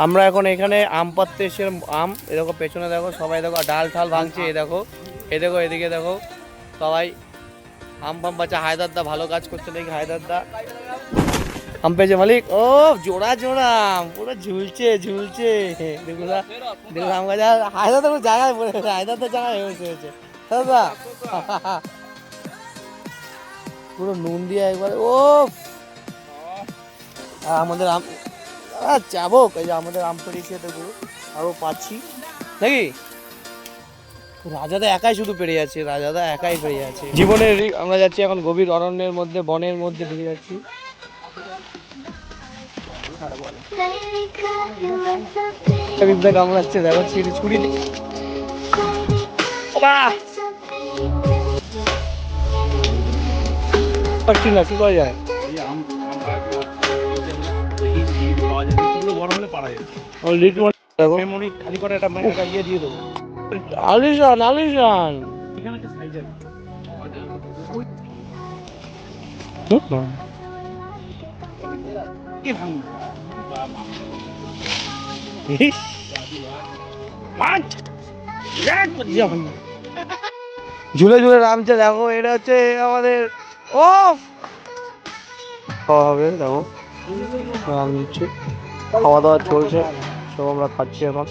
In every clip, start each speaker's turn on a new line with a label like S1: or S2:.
S1: আমরা এখন এখানে আম পাড়তে এসেছিলাম। আম এ দেখো, পেছনে দেখো সবাই দেখো ডাল ঠাল ভাঙছে। এ দেখো, এ দেখো, এদিকে দেখো সবাই আম পাম পাচ্ছে। হায়দারদা ভালো কাজ করছে নাকি হায়দারদা। আম পেয়েছে মালিক। ও জোড়া জোড়া আম, পুরো ঝুলছে ঝুলছে। দেখুন দেখুন আম গাছ। হায়দারদা পুরো জায়গায় পড়ে গেছে, হায়দারদা জায়গায় হয়েছে দাদা। পুরো নুন দিয়ে একবার। ও আর আমাদের আম চাবক, এই যে আমাদের আম পেড়েছি তো গুরু, আরও পাচ্ছি নাকি। রাজাদা একাই শুধু পেরে যাচ্ছে, রাজাদা একাই পেরে যাচ্ছে জীবনের। আমরা যাচ্ছি এখন গভীর অরণ্যের মধ্যে, বনের মধ্যে ঢুকে যাচ্ছি। বিদ্যা কামড়াচ্ছে দেখো, ছুরি পারছি না, কি করা যায়। আলিশান আলিশান ঝুলে ঝুলে নামছে দেখো। এটা হচ্ছে আমাদের ও খাওয়া হবে দেখো, নাম দিচ্ছে। খাওয়া দাওয়া চলছে, সব আমরা খাচ্ছি এখন।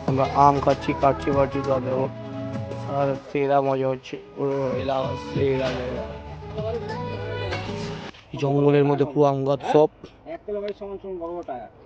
S1: আমরা আম খাচ্ছি, কাটছি ফাটছি সব দেখো। আর সেরা মজা হচ্ছে, পুরো এলাকা সেরা জায়গা। জঙ্গলের মধ্যে পুরো আম গাছ সব।